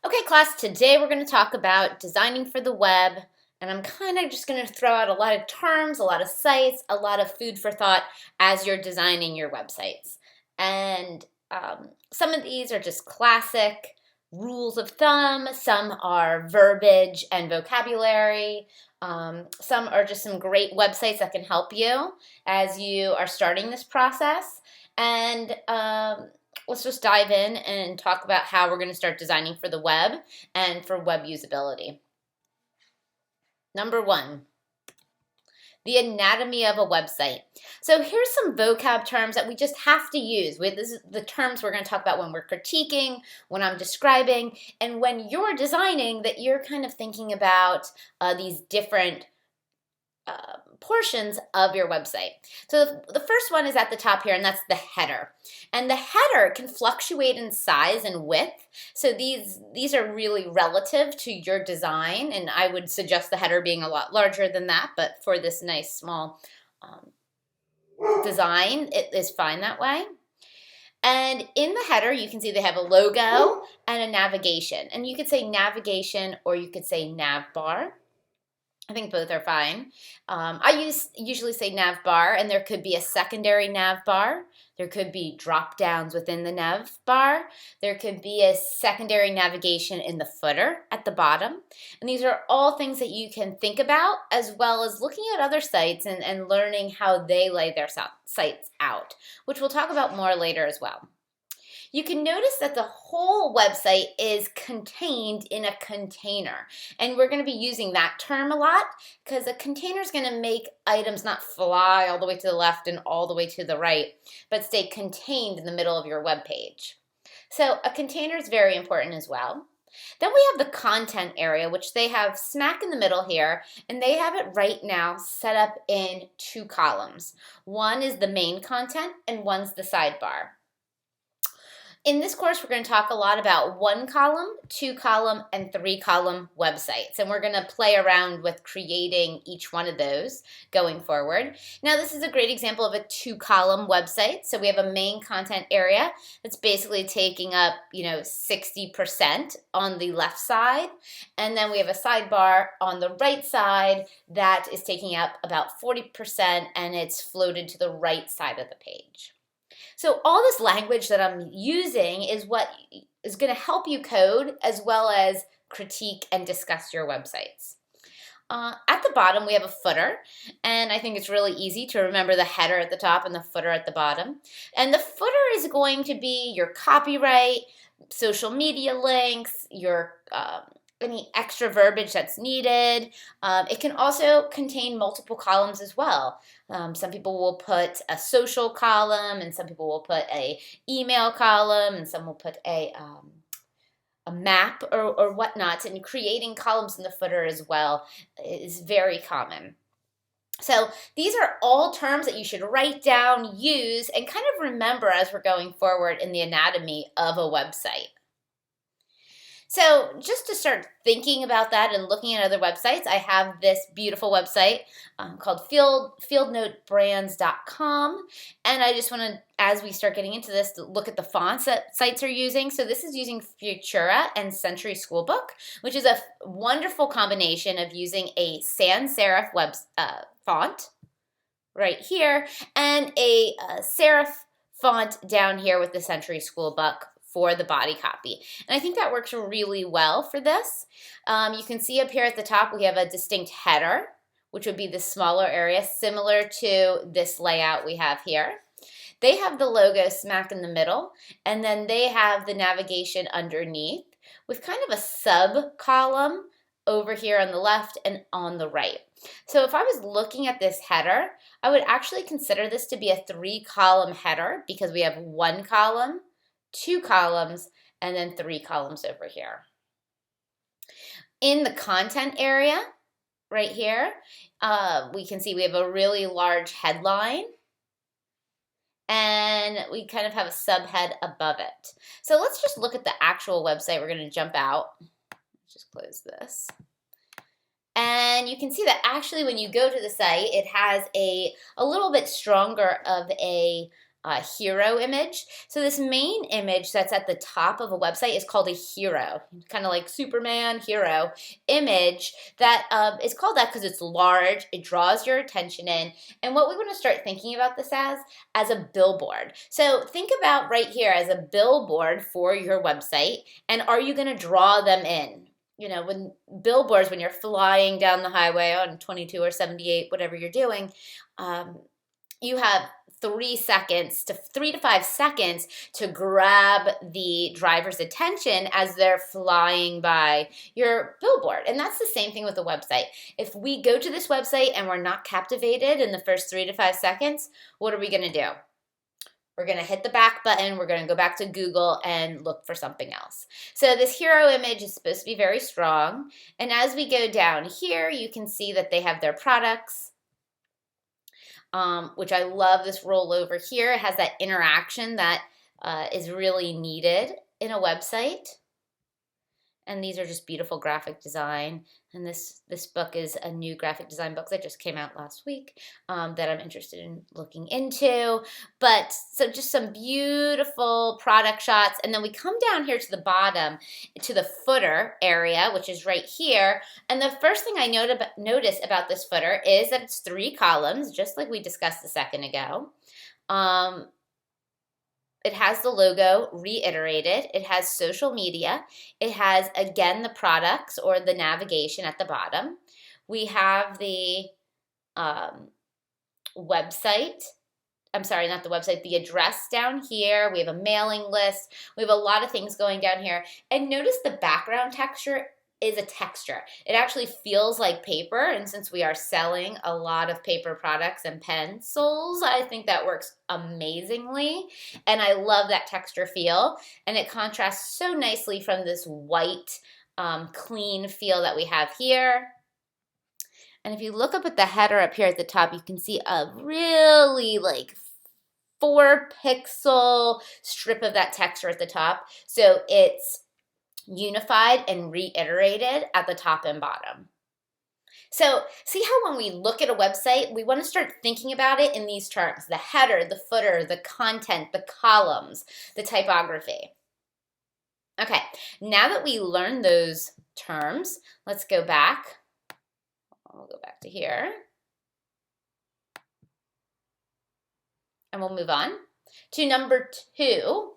Okay, class, today we're going to talk about designing for the web, and I'm kind of just going to throw out a lot of terms, a lot of sites, a lot of food for thought as you're designing your websites. And some of these are just classic rules of thumb, some are verbiage and vocabulary, some are just some great websites that can help you as you are starting this process. And let's just dive in and talk about how we're going to start designing for the web and for web usability. Number one, the anatomy of a website. So here's some vocab terms that we just have to use. This is the terms we're going to talk about when we're critiquing, when I'm describing, and when you're designing, that you're kind of thinking about these different portions of your website. So the first one is at the top here, and that's the header. And the header can fluctuate in size and width. So these are really relative to your design, and I would suggest the header being a lot larger than that, but for this nice small design, it is fine that way. And in the header, you can see they have a logo and a navigation. And you could say navigation or you could say nav bar. I think both are fine. I usually say nav bar, and there could be a secondary nav bar. There could be drop downs within the nav bar. There could be a secondary navigation in the footer at the bottom. And these are all things that you can think about, as well as looking at other sites and learning how they lay their sites out, which we'll talk about more later as well. You can notice that the whole website is contained in a container. And we're going to be using that term a lot because a container is going to make items not fly all the way to the left and all the way to the right, but stay contained in the middle of your web page. So a container is very important as well. Then we have the content area, which they have smack in the middle here, and they have it right now set up in two columns. One is the main content and one's the sidebar. In this course, we're going to talk a lot about one column, two column, and three column websites. And we're going to play around with creating each one of those going forward. Now, this is a great example of a two column website. So we have a main content area that's basically taking up, 60% on the left side. And then we have a sidebar on the right side that is taking up about 40%, and it's floated to the right side of the page. So all this language that I'm using is what is going to help you code as well as critique and discuss your websites. At the bottom, we have a footer, and I think it's really easy to remember the header at the top and the footer at the bottom. And the footer is going to be your copyright, social media links, your any extra verbiage that's needed. It can also contain multiple columns as well. Some people will put a social column, and some people will put a email column, and some will put a map or whatnot. And creating columns in the footer as well is very common. So these are all terms that you should write down, use, and kind of remember as we're going forward in the anatomy of a website. So just to start thinking about that and looking at other websites, I have this beautiful website called fieldnotebrands.com. And I just want to, as we start getting into this, to look at the fonts that sites are using. So this is using Futura and Century Schoolbook, which is a wonderful combination of using a sans serif font right here and a serif font down here with the Century Schoolbook for the body copy. And I think that works really well for this. You can see up here at the top we have a distinct header, which would be the smaller area, similar to this layout we have here. They have the logo smack in the middle, and then they have the navigation underneath with kind of a sub-column over here on the left and on the right. So if I was looking at this header, I would actually consider this to be a three-column header because we have one column, two columns, and then three columns over here. In the content area, right here, we can see we have a really large headline, and we kind of have a subhead above it. So let's just look at the actual website. We're going to jump out. Let's just close this. And you can see that actually when you go to the site, it has a little bit stronger of a hero image. So this main image that's at the top of a website is called a hero, kind of like Superman hero image. That is called that because it's large, it draws your attention in, and what we want to start thinking about this as a billboard. So think about right here as a billboard for your website, and are you going to draw them in? You know, when billboards, when you're flying down the highway on 22 or 78, whatever you're doing, you have 3 to 5 seconds to grab the driver's attention as they're flying by your billboard. And that's the same thing with a website. If we go to this website and we're not captivated in the first 3 to 5 seconds, what are we going to do? We're going to hit the back button. We're going to go back to Google and look for something else. So this hero image is supposed to be very strong. And as we go down here, you can see that they have their products, which I love this rollover here. It has that interaction that is really needed in a website. And these are just beautiful graphic design. And this book is a new graphic design book that just came out last week that I'm interested in looking into. But so just some beautiful product shots. And then we come down here to the bottom, to the footer area, which is right here. And the first thing I notice about this footer is that it's 3 columns, just like we discussed a second ago. It has the logo reiterated. It has social media. It has, again, the products or the navigation at the bottom. We have the website. I'm sorry, not the website, the address down here. We have a mailing list. We have a lot of things going down here. And notice the background texture is a texture. It actually feels like paper, and since we are selling a lot of paper products and pencils, I think that works amazingly, and I love that texture feel, and it contrasts so nicely from this white, clean feel that we have here. And if you look up at the header up here at the top, you can see a really like 4-pixel strip of that texture at the top. So it's unified and reiterated at the top and bottom. So see how when we look at a website, we want to start thinking about it in these terms: the header, the footer, the content, the columns, the typography. Okay, now that we learned those terms, let's go back. We'll go back to here. And we'll move on to number 2,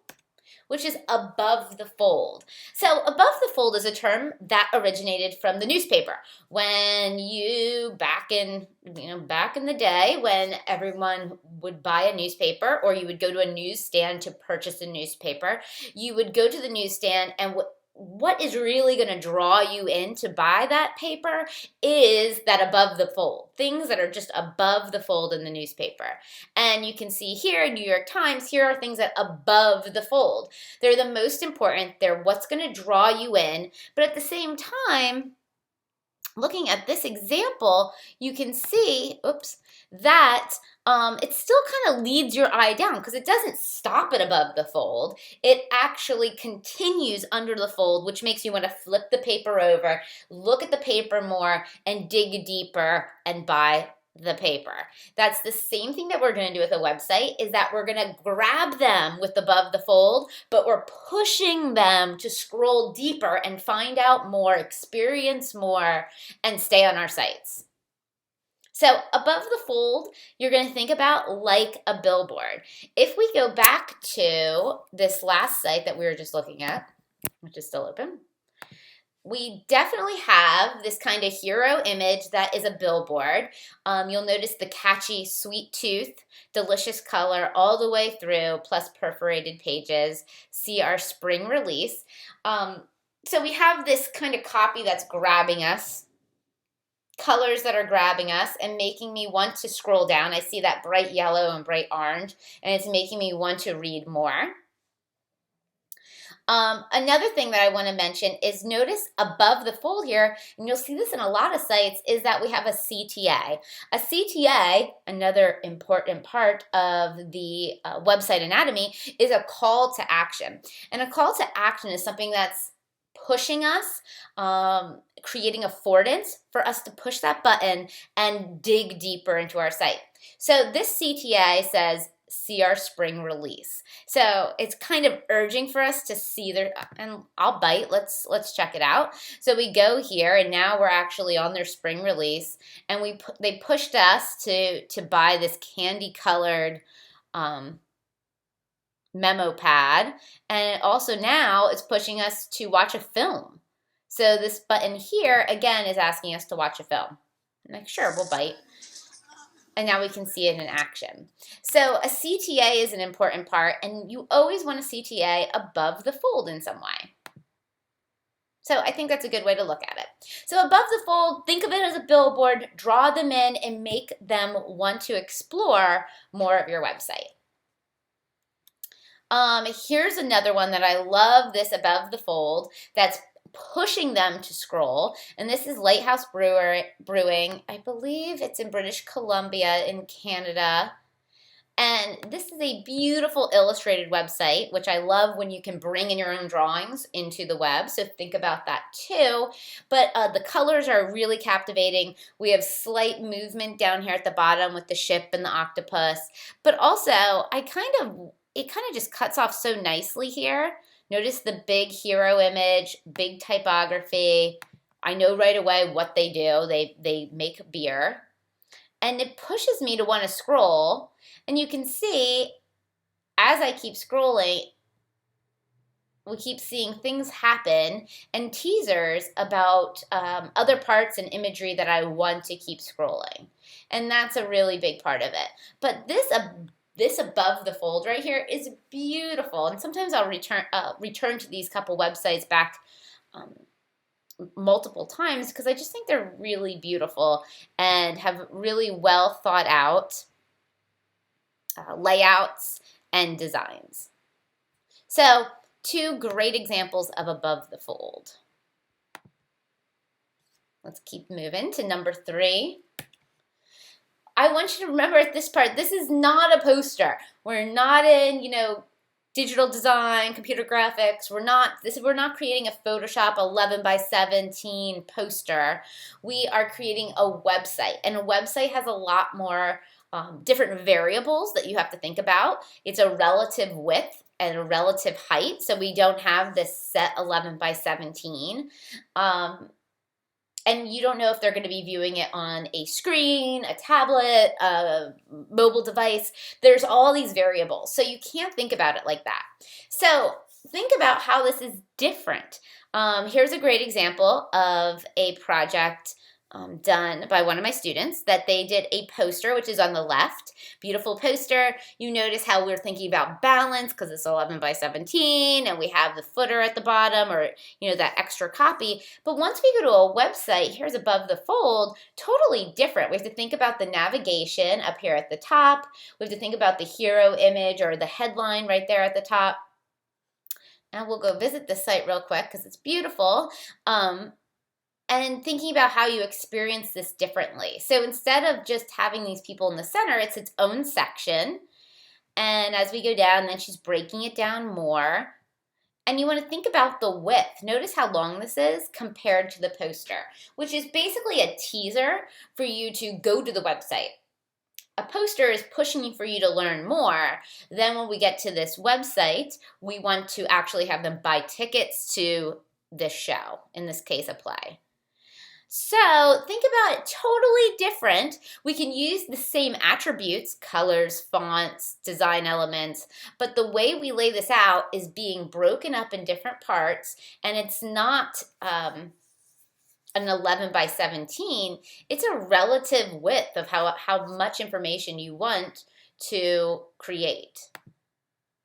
which is above the fold. So above the fold is a term that originated from the newspaper. When you, back in the day when everyone would buy a newspaper, or you would go to a newsstand to purchase a newspaper, you would go to the newsstand, and what is really going to draw you in to buy that paper is that above the fold, things that are just above the fold in the newspaper. And you can see here, New York Times, here are things that above the fold. They're the most important. They're what's going to draw you in. But at the same time, looking at this example, you can see, that it still kind of leads your eye down because it doesn't stop at above the fold. It actually continues under the fold, which makes you want to flip the paper over, look at the paper more, and dig deeper and buy the paper. That's the same thing that we're going to do with a website, is that we're going to grab them with above the fold, but we're pushing them to scroll deeper and find out more, experience more, and stay on our sites. So above the fold, you're going to think about like a billboard. If we go back to this last site that we were just looking at, which is still open, we definitely have this kind of hero image that is a billboard. You'll notice the catchy sweet tooth, delicious color all the way through, plus perforated pages. See our spring release. So we have this kind of copy that's grabbing us, colors that are grabbing us and making me want to scroll down. I see that bright yellow and bright orange, and it's making me want to read more. Another thing that I want to mention is notice above the fold here, and you'll see this in a lot of sites, is that we have a CTA. A CTA, another important part of the website anatomy, is a call to action. And a call to action is something that's pushing us, creating affordance for us to push that button and dig deeper into our site. So this CTA says, see our spring release. So it's kind of urging for us to see their, and I'll bite, let's check it out. So we go here and now we're actually on their spring release, and they pushed us to buy this candy colored memo pad, and also now it's pushing us to watch a film. So this button here again is asking us to watch a film. I'm like, sure, we'll bite. And now we can see it in action. So a CTA is an important part, and you always want a CTA above the fold in some way. So I think that's a good way to look at it. So above the fold, think of it as a billboard, draw them in, and make them want to explore more of your website. Here's another one that I love, this above the fold, that's pushing them to scroll, and this is Lighthouse Brewing. I believe it's in British Columbia in Canada, and this is a beautiful illustrated website, which I love when you can bring in your own drawings into the web, so think about that too. But the colors are really captivating. We have slight movement down here at the bottom with the ship and the octopus, but also it kind of just cuts off so nicely here. Notice the big hero image, big typography. I know right away what they do. They make beer. And it pushes me to want to scroll. And you can see, as I keep scrolling, we keep seeing things happen and teasers about other parts and imagery that I want to keep scrolling. And that's a really big part of it. But this above the fold right here is beautiful, and sometimes I'll return to these couple websites back multiple times because I just think they're really beautiful and have really well thought out layouts and designs. So 2 great examples of above the fold. Let's keep moving to number 3. I want you to remember at this part, this is not a poster. We're not in, digital design, computer graphics. We're not creating a Photoshop 11 by 17 poster. We are creating a website, and a website has a lot more different variables that you have to think about. It's a relative width and a relative height, so we don't have this set 11 by 17. And you don't know if they're going to be viewing it on a screen, a tablet, a mobile device. There's all these variables, so you can't think about it like that. So think about how this is different. Here's a great example of a project done by one of my students that they did a poster, which is on the left. Beautiful poster. You notice how we're thinking about balance because it's 11 by 17 and we have the footer at the bottom, or that extra copy. But once we go to a website, here's above the fold, totally different. We have to think about the navigation up here at the top. We have to think about the hero image or the headline right there at the top. Now we'll go visit the site real quick because it's beautiful. And thinking about how you experience this differently. So instead of just having these people in the center, it's its own section. And as we go down, then she's breaking it down more. And you want to think about the width. Notice how long this is compared to the poster, which is basically a teaser for you to go to the website. A poster is pushing you for you to learn more. Then when we get to this website, we want to actually have them buy tickets to this show, in this case, a play. So think about it totally different. We can use the same attributes, colors, fonts, design elements, but the way we lay this out is being broken up in different parts, and it's not an 11 by 17. It's a relative width of how much information you want to create.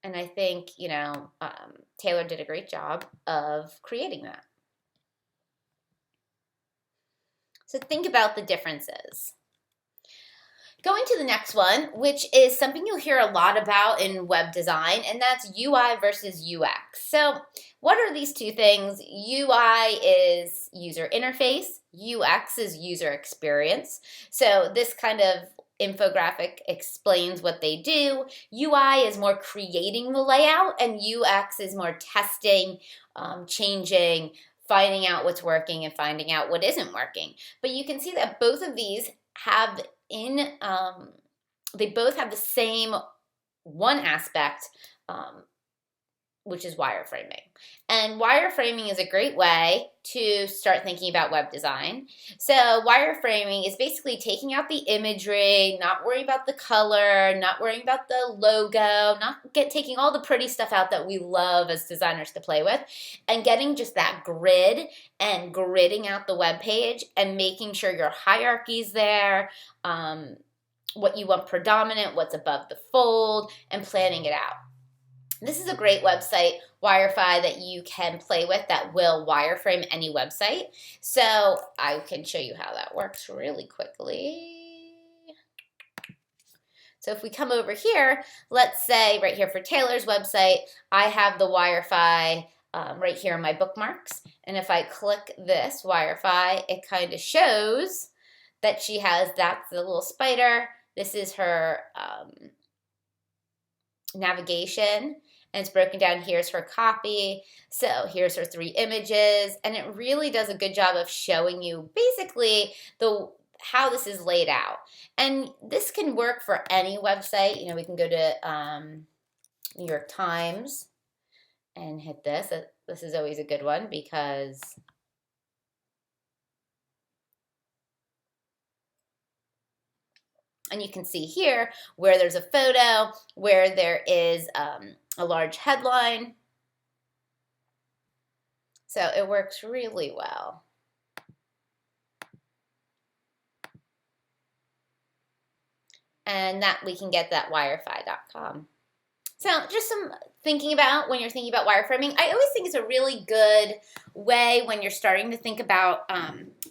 And I think, Taylor did a great job of creating that. So think about the differences. Going to the next one, which is something you'll hear a lot about in web design, and that's UI versus UX. So what are these two things? UI is user interface, UX is user experience. So this kind of infographic explains what they do. UI is more creating the layout, and UX is more testing, changing, finding out what's working and finding out what isn't working. But you can see that both of these have they both have the same one aspect, which is wireframing. And wireframing is a great way to start thinking about web design. So wireframing is basically taking out the imagery, not worrying about the color, not worrying about the logo, taking all the pretty stuff out that we love as designers to play with, and getting just that grid and gridding out the web page and making sure your hierarchy's there, what you want predominant, what's above the fold, and planning it out. This is a great website, Wirefy, that you can play with that will wireframe any website. So I can show you how that works really quickly. So if we come over here, let's say right here for Taylor's website, I have the Wirefy right here in my bookmarks. And if I click this Wirefy, it kind of shows that she has, that's the little spider. This is her navigation, and it's broken down. Here's her copy. So here's her 3 images, and it really does a good job of showing you basically how this is laid out. And this can work for any website. You know, we can go to New York Times and hit this. This is always a good one because and you can see here where there's a photo, where there is a large headline. So it works really well. And that we can get that wirefy.com. So just some thinking about when you're thinking about wireframing. I always think it's a really good way when you're starting to think about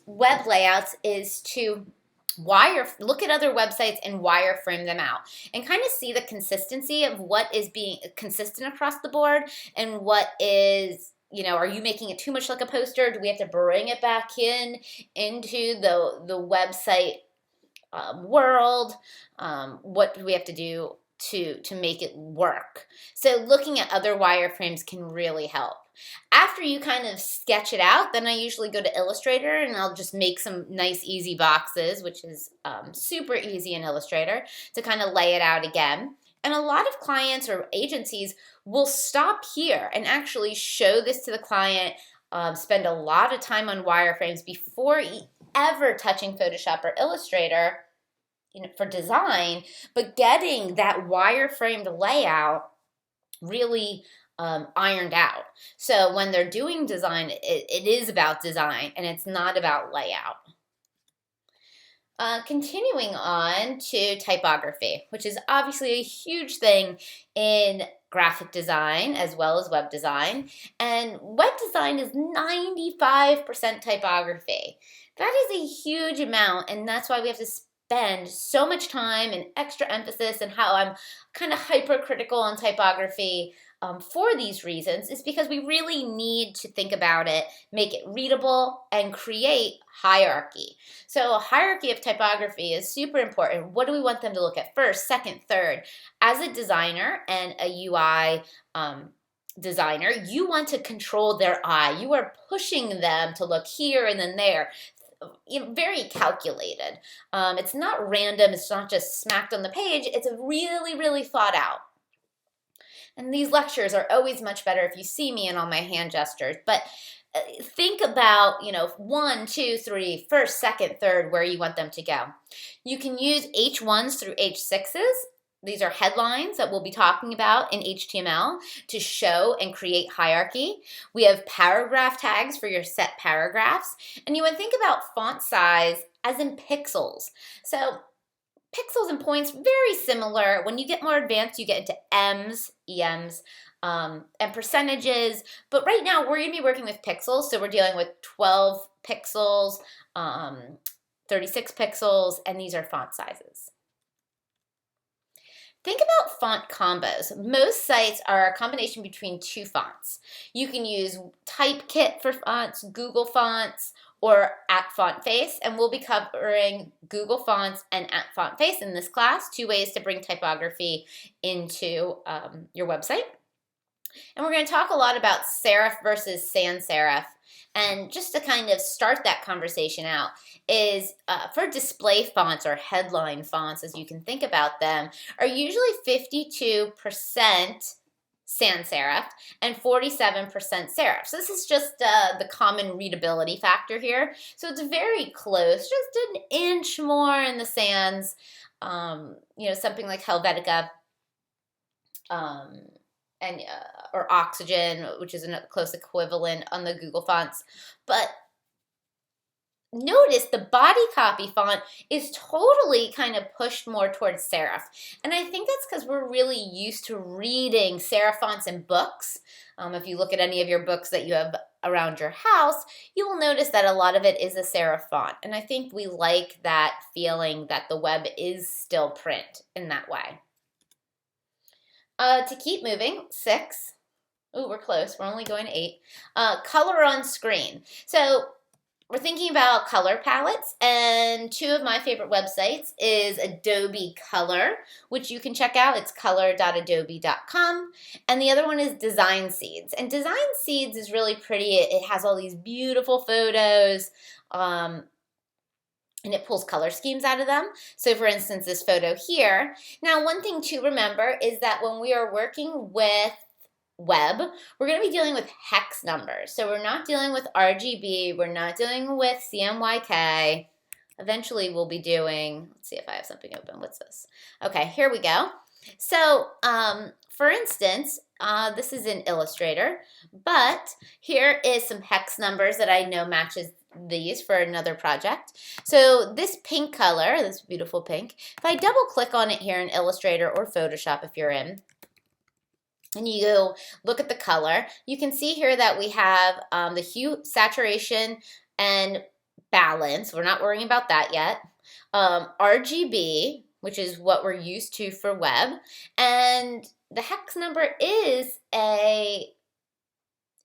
web layouts is to look at other websites and wireframe them out and kind of see the consistency of what is being consistent across the board and what is, you know, are you making it too much like a poster? Do we have to bring it back into the website world? What do we have to do to make it work? So looking at other wireframes can really help. After you kind of sketch it out, then I usually go to Illustrator and I'll just make some nice easy boxes, which is super easy in Illustrator, to kind of lay it out again. And a lot of clients or agencies will stop here and actually show this to the client, spend a lot of time on wireframes before ever touching Photoshop or Illustrator, you know, for design, but getting that wireframed layout really ironed out. So when they're doing design, it is about design and it's not about layout. Continuing on to typography, which is obviously a huge thing in graphic design as well as web design. And web design is 95% typography. That is a huge amount, and that's why we have to spend so much time and extra emphasis, and how I'm kind of hypercritical on typography for these reasons is because we really need to think about it, make it readable, and create hierarchy. So a hierarchy of typography is super important. What do we want them to look at first, second, third? As a designer and a UI designer, you want to control their eye. You are pushing them to look here and then there. You know, very calculated. It's not random. It's not just smacked on the page. It's really, really thought out. And these lectures are always much better if you see me and all my hand gestures. But think about, you know, 1, 2, 3, first, second, third, where you want them to go. You can use H1s through H6s. These are headlines that we'll be talking about in HTML to show and create hierarchy. We have paragraph tags for your set paragraphs. And you would think about font size as in pixels. So pixels and points, very similar. When you get more advanced, you get into M's, EMs, and percentages. But right now, we're going to be working with pixels. So we're dealing with 12 pixels, 36 pixels, and these are font sizes. Think about font combos. Most sites are a combination between 2 fonts. You can use Typekit for fonts, Google Fonts, or @FontFace, and we'll be covering Google Fonts and @FontFace in this class, 2 ways to bring typography into your website. And we're going to talk a lot about serif versus sans serif. And just to kind of start that conversation out is for display fonts or headline fonts, as you can think about them, are usually 52% sans serif and 47% serif. So this is just the common readability factor here. So it's very close, just an inch more in the sans. You know, something like Helvetica and or Oxygen, which is a close equivalent on the Google fonts. But notice the body copy font is totally kind of pushed more towards serif. And I think that's because we're really used to reading serif fonts in books. If you look at any of your books that you have around your house, you will notice that a lot of it is a serif font. And I think we like that feeling that the web is still print in that way. To keep moving, 6. Ooh, we're close. We're only going to 8. Color on screen. So we're thinking about color palettes, and 2 of my favorite websites is Adobe Color, which you can check out. It's color.adobe.com. And the other one is Design Seeds. And Design Seeds is really pretty. It has all these beautiful photos. And it pulls color schemes out of them. So for instance, this photo here. Now, one thing to remember is that when we are working with web, we're going to be dealing with hex numbers. So we're not dealing with RGB. We're not dealing with CMYK. Eventually, we'll be doing, let's see if I have something open. What's this? Okay, here we go. So, for instance, this is in Illustrator, but here is some hex numbers that I know matches these for another project. So this pink color, this beautiful pink, if I double click on it here in Illustrator or Photoshop if you're in, and you go look at the color, you can see here that we have the hue, saturation, and balance. We're not worrying about that yet. RGB, which is what we're used to for web, and the hex number is a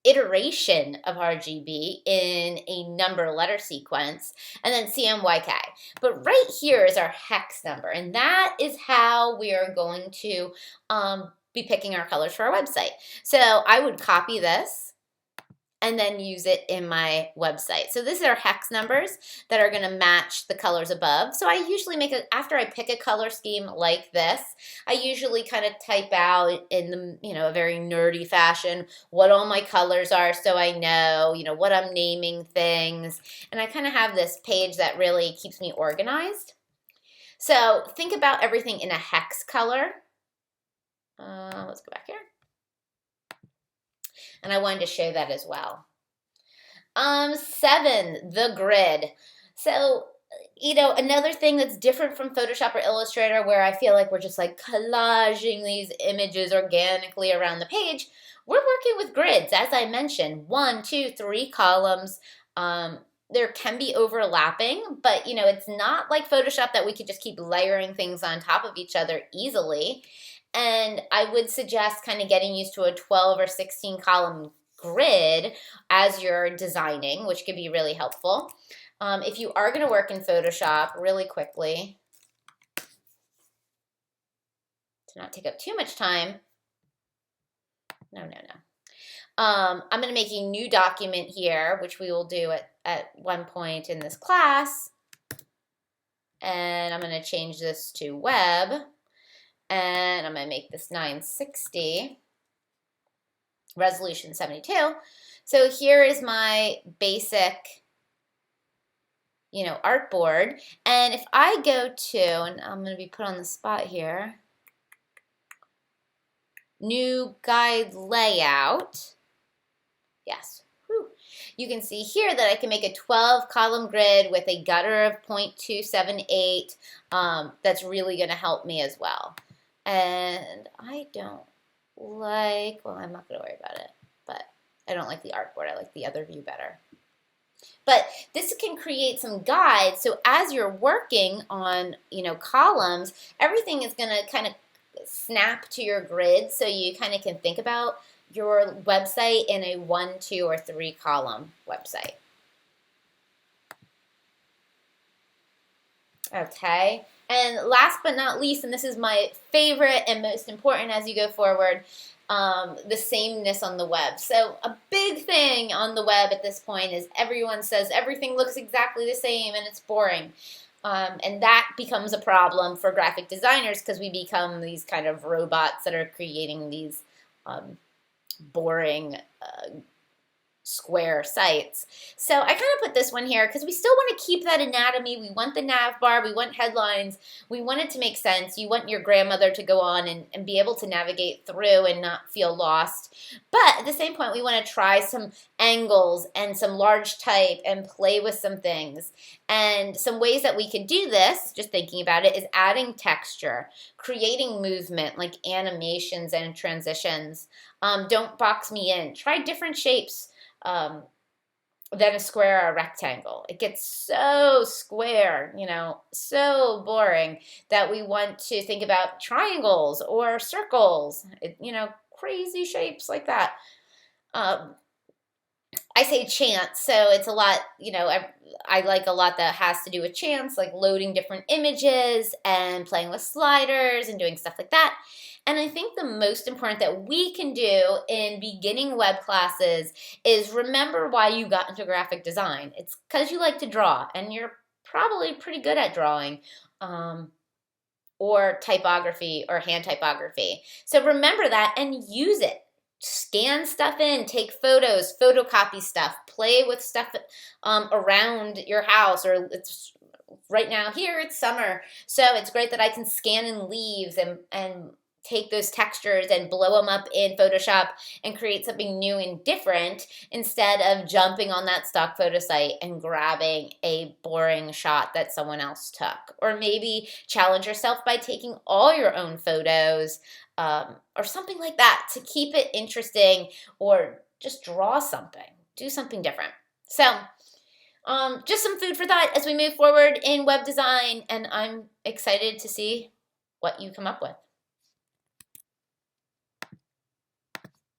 iteration of RGB in a number letter sequence, and then CMYK. But right here is our hex number, and that is how we are going to be picking our colors for our website. So I would copy this and then use it in my website. So these are hex numbers that are gonna match the colors above. So I usually after I pick a color scheme like this, I usually kind of type out in the, a very nerdy fashion what all my colors are so I know, what I'm naming things. And I kind of have this page that really keeps me organized. So think about everything in a hex color. Let's go back here. And I wanted to show that as well. 7, the grid. So, another thing that's different from Photoshop or Illustrator where I feel like we're just like collaging these images organically around the page, we're working with grids. As I mentioned, 1, 2, 3 columns. There can be overlapping, but it's not like Photoshop that we could just keep layering things on top of each other easily. And I would suggest kind of getting used to a 12 or 16 column grid as you're designing, which could be really helpful. If you are going to work in Photoshop really quickly, to not take up too much time, no. I'm going to make a new document here, which we will do at one point in this class. And I'm going to change this to web. And I'm going to make this 960, resolution 72. So here is my basic, artboard. And if I go to, and I'm going to be put on the spot here, new guide layout. Yes. Whew. You can see here that I can make a 12 column grid with a gutter of 0.278. That's really going to help me as well. And I don't like, well, I'm not going to worry about it, but I don't like the artboard. I like the other view better. But this can create some guides. So as you're working on, columns, everything is going to kind of snap to your grid. So you kind of can think about your website in a 1, 2, or 3 column website. Okay. And last but not least, and this is my favorite and most important as you go forward, the sameness on the web. So a big thing on the web at this point is everyone says everything looks exactly the same and it's boring. And that becomes a problem for graphic designers because we become these kind of robots that are creating these boring square sites. So I kind of put this one here because we still want to keep that anatomy. We want the nav bar. We want headlines. We want it to make sense. You want your grandmother to go on and be able to navigate through and not feel lost. But at the same point, we want to try some angles and some large type and play with some things. And some ways that we could do this, just thinking about it, is adding texture, creating movement like animations and transitions. Don't box me in. Try different shapes than a square or a rectangle. It gets so square, so boring that we want to think about triangles or circles, crazy shapes like that. I say chance, so it's a lot, I like a lot that has to do with chance, like loading different images and playing with sliders and doing stuff like that. And I think the most important that we can do in beginning web classes is remember why you got into graphic design. It's because you like to draw, and you're probably pretty good at drawing, or typography or hand typography. So remember that and use it. Scan stuff in, take photos, photocopy stuff, play with stuff around your house, or it's right now here it's summer, so it's great that I can scan in leaves and take those textures and blow them up in Photoshop and create something new and different instead of jumping on that stock photo site and grabbing a boring shot that someone else took. Or maybe challenge yourself by taking all your own photos, or something like that to keep it interesting, or just draw something, do something different. So just some food for thought as we move forward in web design, and I'm excited to see what you come up with.